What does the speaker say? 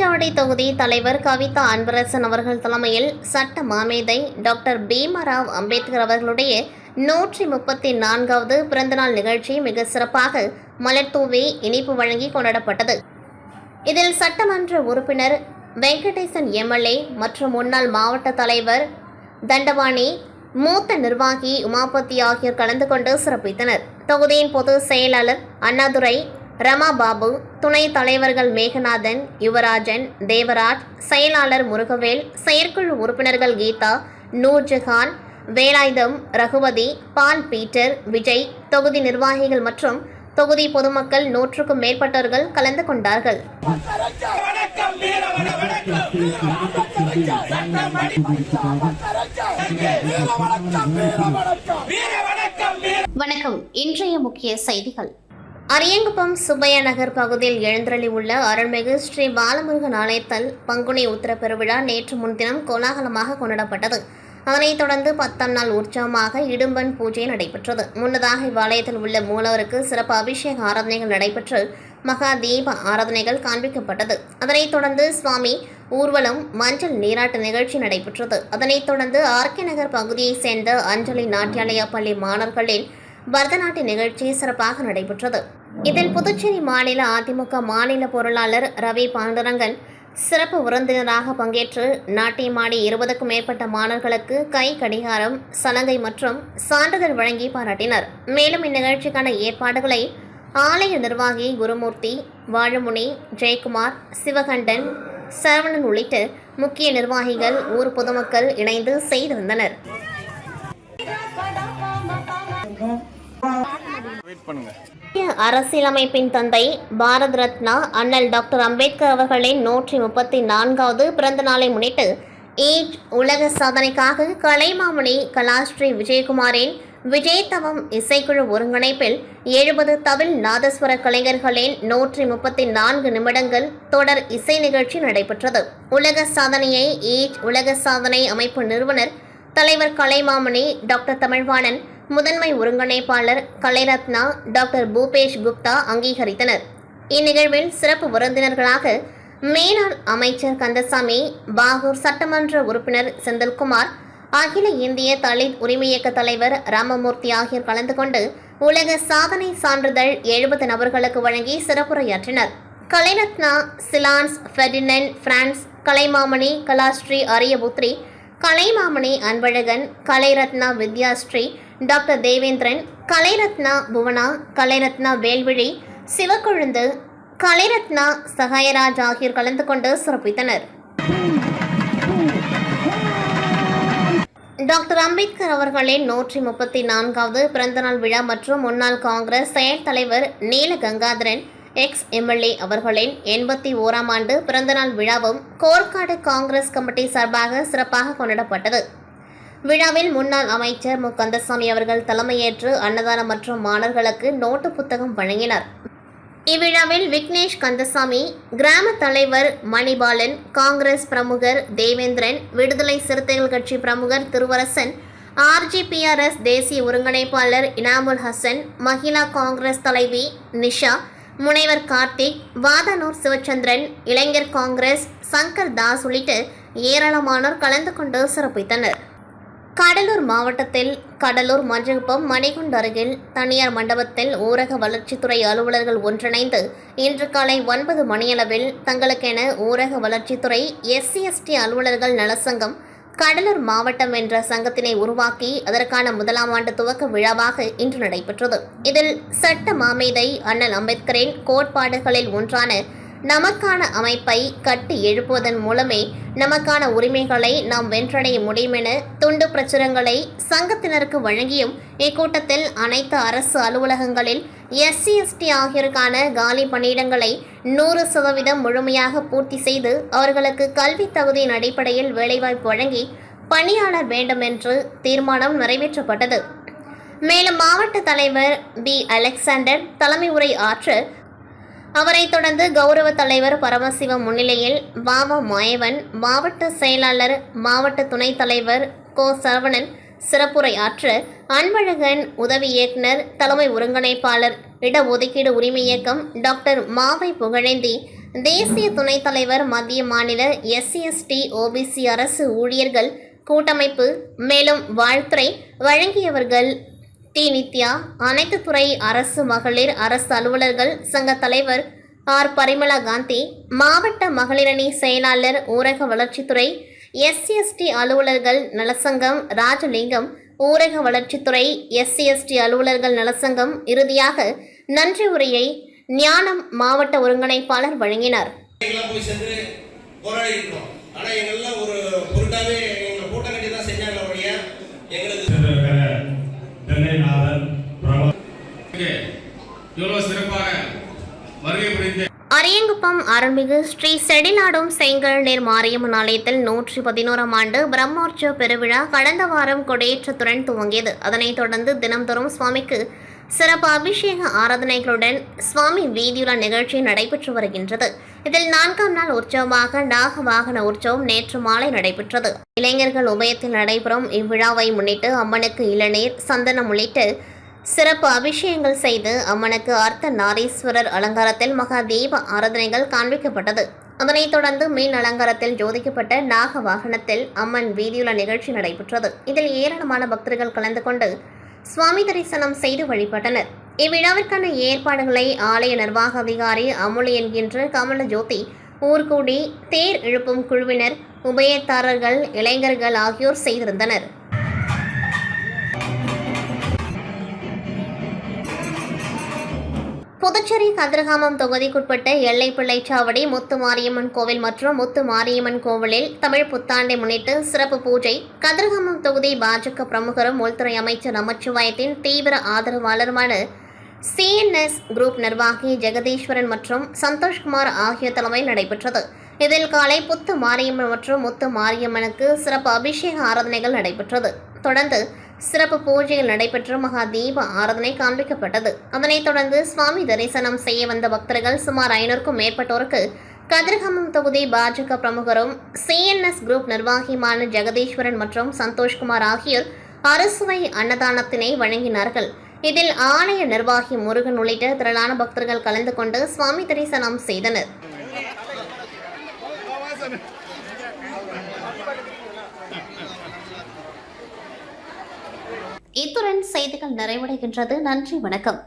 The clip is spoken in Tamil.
காட்பாடி தொகுதி தலைவர் கவிதா அன்பரசன் அவர்கள் தலைமையில் சட்ட மாமேதை டாக்டர் பீமராவ் அம்பேத்கர் அவர்களுடைய 134வது பிறந்தநாள் நிகழ்ச்சி மிக சிறப்பாக மலர்தூவி இனிப்பு வழங்கி கொண்டாடப்பட்டது. இதில் சட்டமன்ற உறுப்பினர் வெங்கடேசன் எம்எல்ஏ மற்றும் முன்னாள் மாவட்ட தலைவர் தண்டபாணி, மூத்த நிர்வாகி உமாபதி ஆகியோர் கலந்து கொண்டு சிறப்பித்தனர். தொகுதியின் பொதுச் செயலாளர் அண்ணாதுரை, ரமாபாபு, துணைத் தலைவர்கள் மேகநாதன், யுவராஜன், தேவராஜ், செயலாளர் முருகவேல், செயற்குழு உறுப்பினர்கள் கீதா, நூர்ஜஹான், வேலாயுதம், ரகுபதி, பால் பீட்டர், விஜய், தொகுதி நிர்வாகிகள் மற்றும் தொகுதி பொதுமக்கள் 100க்கும் மேற்பட்டவர்கள் கலந்து கொண்டார்கள். வணக்கம். இன்றைய முக்கிய செய்திகள். அரியங்குப்பம் சுப்பையா நகர் பகுதியில் எழுந்தருளி உள்ள அருள்மிகு ஸ்ரீ பாலமுருகன் ஆலயத்தில் பங்குனி உத்திர பெருவிழா நேற்று முன்தினம் கோலாகலமாக கொண்டாடப்பட்டது. அதனைத் தொடர்ந்து 10ஆம் நாள் உற்சவமாக இடும்பன் பூஜை நடைபெற்றது. முன்னதாக இவ்வாலயத்தில் உள்ள மூலவருக்கு சிறப்பு அபிஷேக ஆராதனைகள் நடைபெற்று மகா தீப ஆராதனைகள் காண்பிக்கப்பட்டது. அதனைத் தொடர்ந்து சுவாமி ஊர்வலம், மஞ்சள் நீராட்டு நிகழ்ச்சி நடைபெற்றது. அதனைத் தொடர்ந்து ஆர்கே நகர் பகுதியைச் சேர்ந்த அஞ்சலி நாட்டியாலயா பள்ளி மாணவர்களின் பரதநாட்டிய நிகழ்ச்சி சிறப்பாக நடைபெற்றது. இதில் புதுச்சேரி மாநில அதிமுக மாநில பொருளாளர் ரவி பாண்டுரங்கன் சிறப்பு விருந்தினராக பங்கேற்று நாட்டியமாடி 20க்கும் மேற்பட்ட மாணவர்களுக்கு கை கடிகாரம், சலங்கை மற்றும் சான்றிதழ் வழங்கி பாராட்டினர். மேலும் இந்நிகழ்ச்சிக்கான ஏற்பாடுகளை ஆலய நிர்வாகி குருமூர்த்தி, வாழமுனி, ஜெயக்குமார், சிவகண்டன், சரவணன் உள்ளிட்ட முக்கிய நிர்வாகிகள், ஊர் பொதுமக்கள் இணைந்து செய்திருந்தனர். அரசியலமைப்பின் தந்தை பாரத ரத்னா அண்ணல் டாக்டர் அம்பேத்கர் அவர்களின் 134வது பிறந்த நாளை முன்னிட்டு ஈஜ் உலக சாதனைக்காக கலைமாமணி கலாஸ்ரீ விஜயகுமாரின் விஜயதவம் இசைக்குழு ஒருங்கிணைப்பில் 70 தவில் நாதஸ்வர கலைஞர்களின் 134 நிமிடங்கள் தொடர் இசை நிகழ்ச்சி நடைபெற்றது. உலக சாதனையை ஈஜ் உலக சாதனை அமைப்பு நிறுவனர் தலைவர் கலைமாமணி டாக்டர் தமிழ்வாணன், முதன்மை ஒருங்கிணைப்பாளர் கலைரத்னா டாக்டர் பூபேஷ் குப்தா அங்கீகரித்தனர். இந்நிகழ்வில் சிறப்பு விருந்தினர்களாக மேனாள் அமைச்சர் கந்தசாமி, பாகூர் சட்டமன்ற உறுப்பினர் செந்தில்குமார், அகில இந்திய தலித் உரிமை இயக்க தலைவர் ராமமூர்த்தி ஆகியோர் கலந்து கொண்டு உலக சாதனை சான்றிதழ் 70 நபர்களுக்கு வழங்கி சிறப்புரையாற்றினர். கலைரத்னா சிலான்ஸ் ஃபெர்டினண்ட் பிரான்ஸ், கலைமாமணி கலாஸ்ரீ அரியபுத்ரி, கலைமாமணி அன்பழகன், கலைரத்னா வித்யாஸ்ரீ டாக்டர் தேவேந்திரன், கலைரத்னா புவனா, கலைரத்னா வேல்விழி, சிவக்கொழுந்து, கலைரத்னா சகாயராஜ் ஆகியோர் கலந்து கொண்டு சிறப்பித்தனர். டாக்டர் அம்பேத்கர் அவர்களின் 134வது பிறந்தநாள் விழா மற்றும் முன்னாள் காங்கிரஸ் செயல் தலைவர் நீல கங்காதரன் எக்ஸ்-எம்எல்ஏ அவர்களின் 81ஆம் ஆண்டு பிறந்தநாள் விழாவும் கோர்க்காடு காங்கிரஸ் கமிட்டி சார்பாக சிறப்பாக கொண்டாடப்பட்டது. விழாவில் முன்னாள் அமைச்சர் மு. கந்தசாமி அவர்கள் தலைமையேற்று அன்னதானம் மற்றும் மாணவர்களுக்கு நோட்டு புத்தகம் வழங்கினார். இவ்விழாவில் விக்னேஷ் கந்தசாமி, கிராம தலைவர் மணிபாலன், காங்கிரஸ் பிரமுகர் தேவேந்திரன், விடுதலை சிறுத்தைகள் கட்சி பிரமுகர் திருவரசன், RGPRS தேசிய ஒருங்கிணைப்பாளர் இனாமுல் ஹசன், மகிழா காங்கிரஸ் தலைவி நிஷா, முனைவர் கார்த்திக், வாதானூர் சிவச்சந்திரன், இளைஞர் காங்கிரஸ் சங்கர் தாஸ் உள்ளிட்ட ஏராளமானோர் கலந்து கொண்டு சிறப்பித்தனர். கடலூர் மாவட்டத்தில் கடலூர் மஞ்சகுப்பம் மணிகுண்ட் அருகில் தனியார் மண்டபத்தில் ஊரக வளர்ச்சித்துறை அலுவலர்கள் ஒன்றிணைந்து இன்று காலை 9 மணியளவில் தங்களுக்கென ஊரக வளர்ச்சித்துறை SC/ST அலுவலர்கள் நலசங்கம் கடலூர் மாவட்டம் என்ற சங்கத்தினை உருவாக்கி அதற்கான 1ஆம் ஆண்டு துவக்க விழாவாக இன்று நடைபெற்றது. இதில் சட்ட மாமேதை அண்ணல் அம்பேத்கரின் கோட்பாடுகளில் ஒன்றான நமக்கான அமைப்பை கட்டி எழுப்புவதன் மூலமே நமக்கான உரிமைகளை நாம் வென்றடைய முடியும் என துண்டு பிரச்சுரங்களை சங்கத்தினருக்கு வழங்கியும் இக்கூட்டத்தில் அனைத்து அரசு அலுவலகங்களில் SC/ST ஆகியோருக்கான காலி பணியிடங்களை 100% முழுமையாக பூர்த்தி செய்து அவர்களுக்கு கல்வி தகுதியின் அடிப்படையில் வேலைவாய்ப்பு வழங்கி பணியாளர் வேண்டும் என்று தீர்மானம் நிறைவேற்றப்பட்டது. மேலும் மாவட்ட தலைவர் B. அலெக்சாண்டர் தலைமை உரை ஆற்ற அவரைத் தொடர்ந்து கௌரவ தலைவர் பரமசிவம் முன்னிலையில் வ. மாயவன், மாவட்ட செயலாளர், மாவட்ட துணைத் தலைவர் கோ. சரவணன் சிறப்புரை ஆற்ற அன்பழகன், உதவி இயக்குனர், தலைமை ஒருங்கிணைப்பாளர், இடஒதுக்கீடு உரிமை இயக்கம் டாக்டர் மாவை புகழேந்தி, தேசிய துணைத் தலைவர் மத்திய மாநில SC/ST OBC அரசு ஊழியர்கள் கூட்டமைப்பு மேலும் வாழ்த்துரை வழங்கியவர்கள் டி. நித்யா, அனைத்து துறை அரசு மகளிர் அரசு அலுவலர்கள் சங்க தலைவர் R. பரிமளா காந்தி, மாவட்ட மகளிரணி செயலாளர், ஊரக வளர்ச்சித்துறை, SC/ST அலுவலர்கள் நலசங்கம் ராஜலிங்கம், ஊரக வளர்ச்சித்துறை, SC/ST அலுவலர்கள் நலசங்கம். இறுதியாக நன்றி உரையை ஞானம் மாவட்ட ஒருங்கிணைப்பாளர் வழங்கினார். அரியங்குப்பம் அருள்மிகு ஸ்ரீ செடிலாடும் செங்கல்நீர் மாரியம்மன் ஆலயத்தில் 111ஆம் ஆண்டு பிரம்மோற்சவ பெருவிழா கடந்த வாரம் கொடியேற்றத்துடன் துவங்கியது. அதனைத் தொடர்ந்து தினம்தோறும் சுவாமிக்கு சிறப்பு அபிஷேக ஆராதனைகளுடன் சுவாமி வீதியுலா நிகழ்ச்சி நடைபெற்று வருகின்றது. இதில் 4ஆம் நாள் உற்சவமாக நாக வாகன உற்சவம் நேற்று மாலை நடைபெற்றது. இளைஞர்கள் உபயத்தில் நடைபெறும் இவ்விழாவை முன்னிட்டு அம்மனுக்கு இளநீர், சந்தனம் உள்ளிட்ட சிறப்பு அபிஷேகங்கள் செய்து அம்மனுக்கு அர்த்த நாரீஸ்வரர் அலங்காரத்தில் மகா தீப ஆராதனைகள் காண்பிக்கப்பட்டது. அதனைத் தொடர்ந்து மீன் அலங்காரத்தில் ஜோதிக்கப்பட்ட நாக வாகனத்தில் அம்மன் வீதியுலா நிகழ்ச்சி நடைபெற்றது. இதில் ஏராளமான பக்தர்கள் கலந்து கொண்டு சுவாமி தரிசனம் செய்து வழிபட்டனர். இவ்விழாவிற்கான ஏற்பாடுகளை ஆலய நிர்வாக அதிகாரி அமுலி என்கின்ற கமலஜோதி, ஊர்கூடி, தேர் இழுப்பும் குழுவினர், உபயத்தாரர்கள், இளைஞர்கள் ஆகியோர் செய்திருந்தனர். புதுச்சேரி கதிர்காமம் தொகுதிக்குட்பட்ட எல்லைப்பிள்ளைச்சாவடி முத்து மாரியம்மன் கோவில் மற்றும் முத்து மாரியம்மன் கோவிலில் தமிழ் புத்தாண்டை முன்னிட்டு சிறப்பு பூஜை. கதிர்காமம் தொகுதி பாஜக பிரமுகரும் உள்துறை அமைச்சர் நமச்சிவாயத்தின் தீவிர ஆதரவாளருமான CNS குரூப் நிர்வாகி ஜெகதீஸ்வரன் மற்றும் சந்தோஷ்குமார் ஆகியோர் தலைமையில் நடைபெற்றது. இதில் காலை புத்து மாரியம்மன் மற்றும் முத்து மாரியம்மனுக்கு சிறப்பு அபிஷேக ஆராதனைகள் நடைபெற்றது. தொடர்ந்து சிறப்பு பூஜைகள் நடைபெற்று மகா தீப ஆராதனை காண்பிக்கப்பட்டது. அதனைத் தொடர்ந்து சுவாமி தரிசனம் செய்ய வந்த பக்தர்கள் சுமார் 500க்கும் மேற்பட்டோருக்கு கதிர்காமம் தொகுதி பாஜக பிரமுகரும் CNS குரூப் நிர்வாகியுமான ஜெகதீஸ்வரன் மற்றும் சந்தோஷ்குமார் ஆகியோர் அறுசுவை அன்னதானத்தினை வழங்கினார்கள். இதில் ஆலய நிர்வாகி முருகன் உள்ளிட்ட திரளான பக்தர்கள் கலந்து கொண்டு சுவாமி தரிசனம் செய்தனர். இத்துடன் செய்திகள் நிறைவடைகின்றது. நன்றி, வணக்கம்.